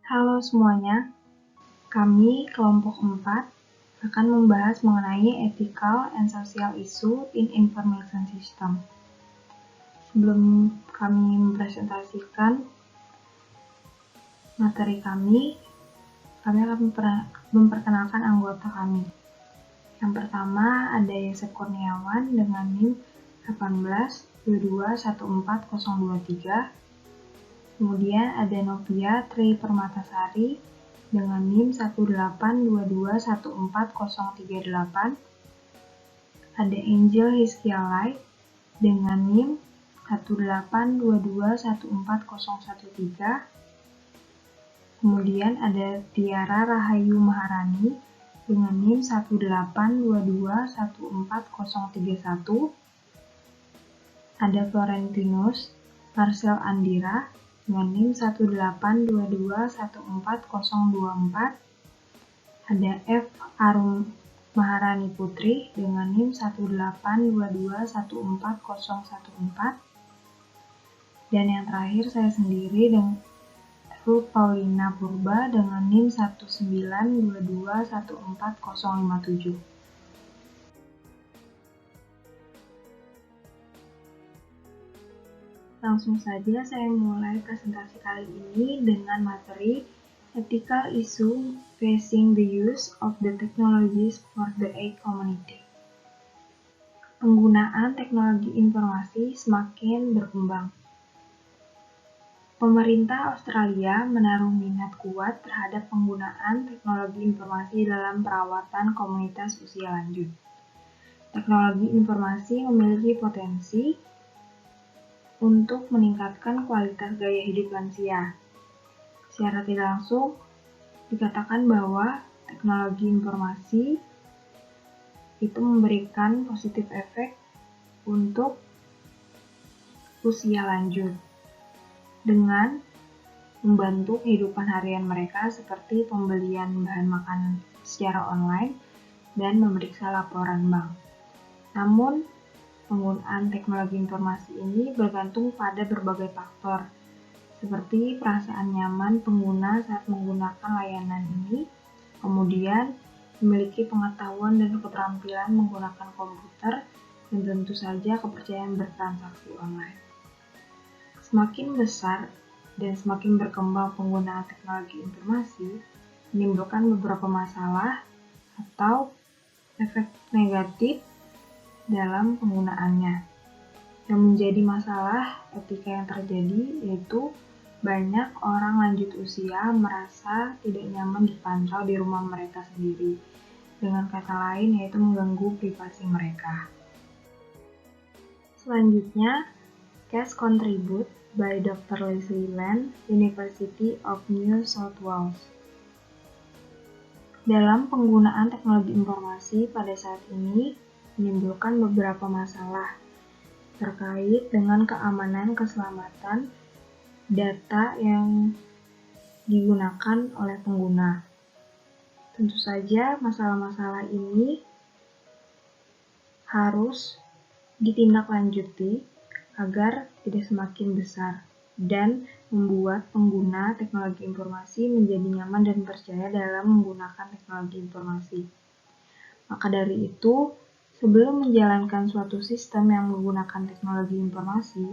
Halo semuanya, kami kelompok 4 akan membahas mengenai ethical and social issue in information system. Sebelum kami mempresentasikan materi kami akan memperkenalkan anggota kami. Yang pertama ada Yosef Kurniawan dengan NIM 1822140023. Kemudian ada Novia Tri Permatasari dengan NIM 1822140038. Ada Angel Hiskialai dengan NIM 1822140013. Kemudian ada Tiara Rahayu Maharani dengan NIM 1822140031. Ada Florentinus Marcel Andira dengan NIM 1822140024. Ada F. Arum Maharani Putri dengan NIM 1822140014. Dan yang terakhir saya sendiri dengan Ruth Paulina Purba dengan NIM 1922140057. Langsung saja saya mulai presentasi kali ini dengan materi Ethical Issue Facing the Use of the Technologies for the AIDS Community. Penggunaan teknologi informasi semakin berkembang. Pemerintah Australia menaruh minat kuat terhadap penggunaan teknologi informasi dalam perawatan komunitas usia lanjut. Teknologi informasi memiliki potensi untuk meningkatkan kualitas gaya hidup lansia. Secara tidak langsung, dikatakan bahwa teknologi informasi itu memberikan positif efek untuk usia lanjut dengan membantu kehidupan harian mereka seperti pembelian bahan makanan secara online dan memeriksa laporan bank. Namun, penggunaan teknologi informasi ini bergantung pada berbagai faktor, seperti perasaan nyaman pengguna saat menggunakan layanan ini, kemudian memiliki pengetahuan dan keterampilan menggunakan komputer, dan tentu saja kepercayaan bertransaksi online. Semakin besar dan semakin berkembang penggunaan teknologi informasi, menimbulkan beberapa masalah atau efek negatif dalam penggunaannya. Yang menjadi masalah etika yang terjadi yaitu banyak orang lanjut usia merasa tidak nyaman dipantau di rumah mereka sendiri. Dengan kata lain yaitu mengganggu privasi mereka. Selanjutnya, case contribute by Dr. Leslie Land, University of New South Wales. Dalam penggunaan teknologi informasi pada saat ini menimbulkan beberapa masalah terkait dengan keamanan keselamatan data yang digunakan oleh pengguna. Tentu saja masalah-masalah ini harus ditindaklanjuti agar tidak semakin besar dan membuat pengguna teknologi informasi menjadi nyaman dan percaya dalam menggunakan teknologi informasi. Maka dari itu, sebelum menjalankan suatu sistem yang menggunakan teknologi informasi,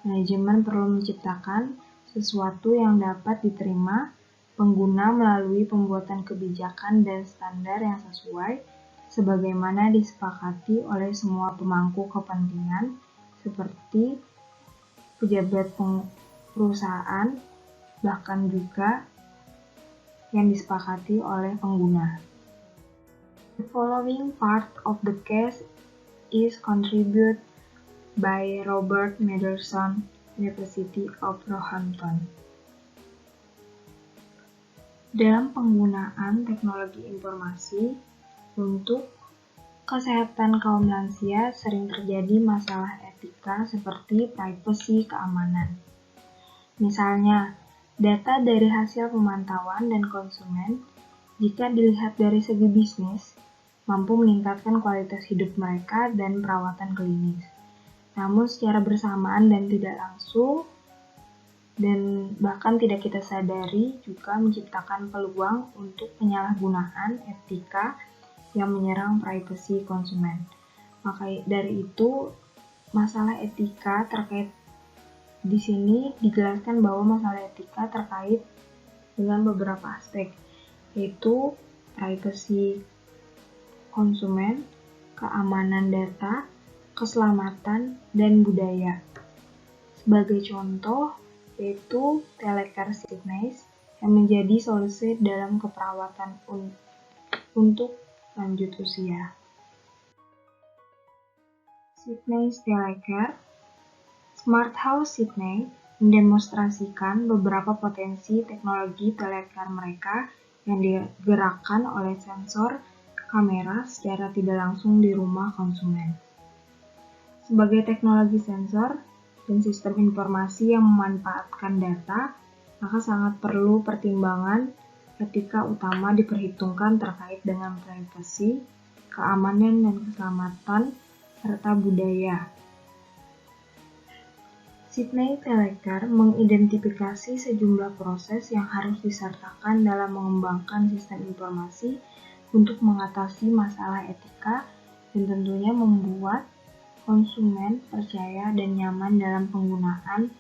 manajemen perlu menciptakan sesuatu yang dapat diterima pengguna melalui pembuatan kebijakan dan standar yang sesuai, sebagaimana disepakati oleh semua pemangku kepentingan, seperti pejabat perusahaan, bahkan juga yang disepakati oleh pengguna. The following part of the case is contributed by Robert Mederson, University of Roehampton. Dalam penggunaan teknologi informasi untuk kesehatan kaum lansia sering terjadi masalah etika seperti privasi keamanan. Misalnya, data dari hasil pemantauan dan konsumen, jika dilihat dari segi bisnis, mampu meningkatkan kualitas hidup mereka dan perawatan klinis. Namun secara bersamaan dan tidak langsung, dan bahkan tidak kita sadari juga menciptakan peluang untuk penyalahgunaan etika yang menyerang privasi konsumen. Maka dari itu, masalah etika terkait di sini dijelaskan bahwa masalah etika terkait dengan beberapa aspek, yaitu privasi konsumen, keamanan data, keselamatan, dan budaya. Sebagai contoh, yaitu Telecare Sickness yang menjadi solusi dalam keperawatan untuk lanjut usia. Sickness Telecare Smart House Sydney mendemonstrasikan beberapa potensi teknologi telecare mereka yang digerakkan oleh sensor kamera secara tidak langsung di rumah konsumen. Sebagai teknologi sensor dan sistem informasi yang memanfaatkan data, maka sangat perlu pertimbangan etika utama diperhitungkan terkait dengan privasi, keamanan dan keselamatan, serta budaya. Sydney Telecare mengidentifikasi sejumlah proses yang harus disertakan dalam mengembangkan sistem informasi untuk mengatasi masalah etika dan tentunya membuat konsumen percaya dan nyaman dalam penggunaan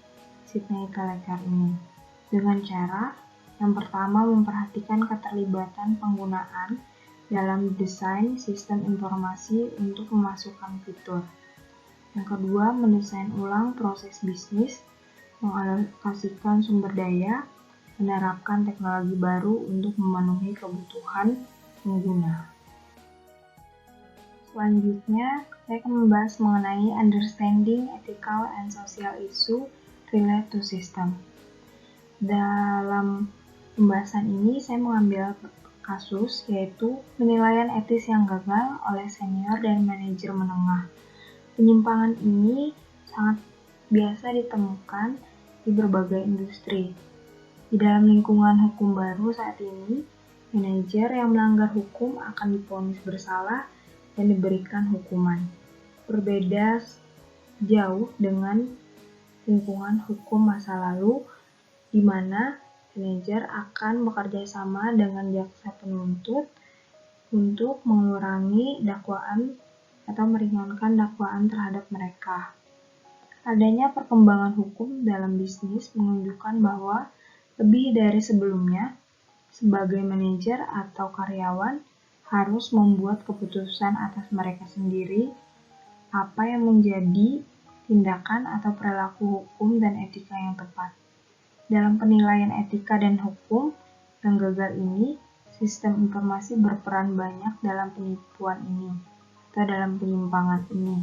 Sydney Telecare ini. Dengan cara yang pertama memperhatikan keterlibatan penggunaan dalam desain sistem informasi untuk memasukkan fitur. Yang kedua, mendesain ulang proses bisnis, mengalokasikan sumber daya, menerapkan teknologi baru untuk memenuhi kebutuhan pengguna. Selanjutnya, saya akan membahas mengenai understanding ethical and social issue related to system. Dalam pembahasan ini, saya mengambil kasus yaitu penilaian etis yang gagal oleh senior dan manajer menengah. Penyimpangan ini sangat biasa ditemukan di berbagai industri. Di dalam lingkungan hukum baru saat ini, manajer yang melanggar hukum akan divonis bersalah dan diberikan hukuman. Berbeda jauh dengan lingkungan hukum masa lalu, di mana manajer akan bekerja sama dengan jaksa penuntut untuk mengurangi dakwaan atau meringankan dakwaan terhadap mereka. Adanya perkembangan hukum dalam bisnis menunjukkan bahwa lebih dari sebelumnya, sebagai manajer atau karyawan harus membuat keputusan atas mereka sendiri apa yang menjadi tindakan atau perilaku hukum dan etika yang tepat. Dalam penilaian etika dan hukum yang gagal ini, sistem informasi berperan banyak dalam penipuan ini atau dalam penyimpangan ini,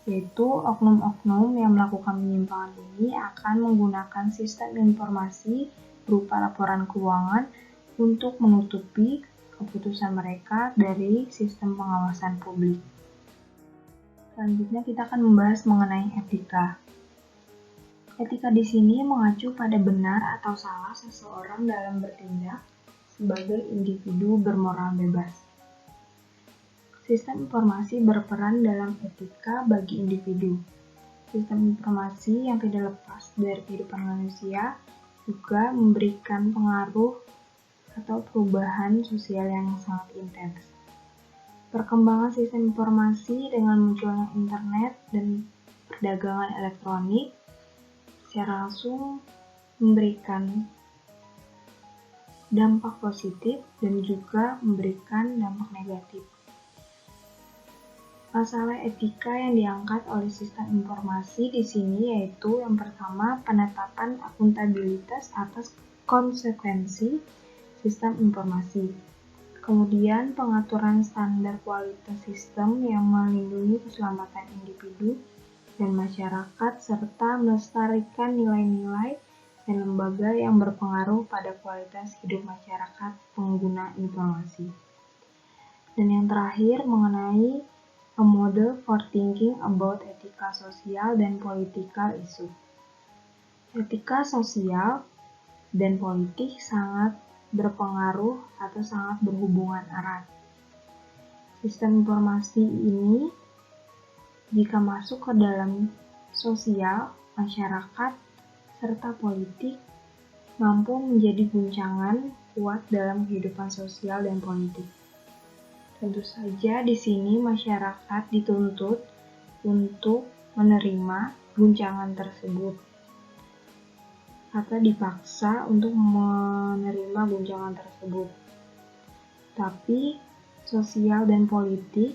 yaitu oknum-oknum yang melakukan penyimpangan ini akan menggunakan sistem informasi berupa laporan keuangan untuk menutupi keputusan mereka dari sistem pengawasan publik. Selanjutnya kita akan membahas mengenai etika. Etika di sini mengacu pada benar atau salah seseorang dalam bertindak sebagai individu bermoral bebas. Sistem informasi berperan dalam etika bagi individu. Sistem informasi yang tidak lepas dari kehidupan manusia juga memberikan pengaruh atau perubahan sosial yang sangat intens. Perkembangan sistem informasi dengan munculnya internet dan perdagangan elektronik secara langsung memberikan dampak positif dan juga memberikan dampak negatif. Masalah etika yang diangkat oleh sistem informasi di sini yaitu yang pertama penetapan akuntabilitas atas konsekuensi sistem informasi. Kemudian pengaturan standar kualitas sistem yang melindungi keselamatan individu dan masyarakat serta melestarikan nilai-nilai dan lembaga yang berpengaruh pada kualitas hidup masyarakat pengguna informasi. Dan yang terakhir mengenai a model for thinking about ethical sosial dan political issue. Etika sosial dan politik sangat berpengaruh atau sangat berhubungan erat. Sistem informasi ini jika masuk ke dalam sosial, masyarakat serta politik mampu menjadi guncangan kuat dalam kehidupan sosial dan politik. Tentu saja di sini masyarakat dituntut untuk menerima guncangan tersebut atau dipaksa untuk menerima guncangan tersebut. Tapi sosial dan politik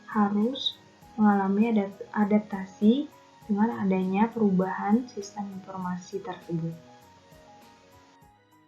harus mengalami adaptasi dengan adanya perubahan sistem informasi tersebut.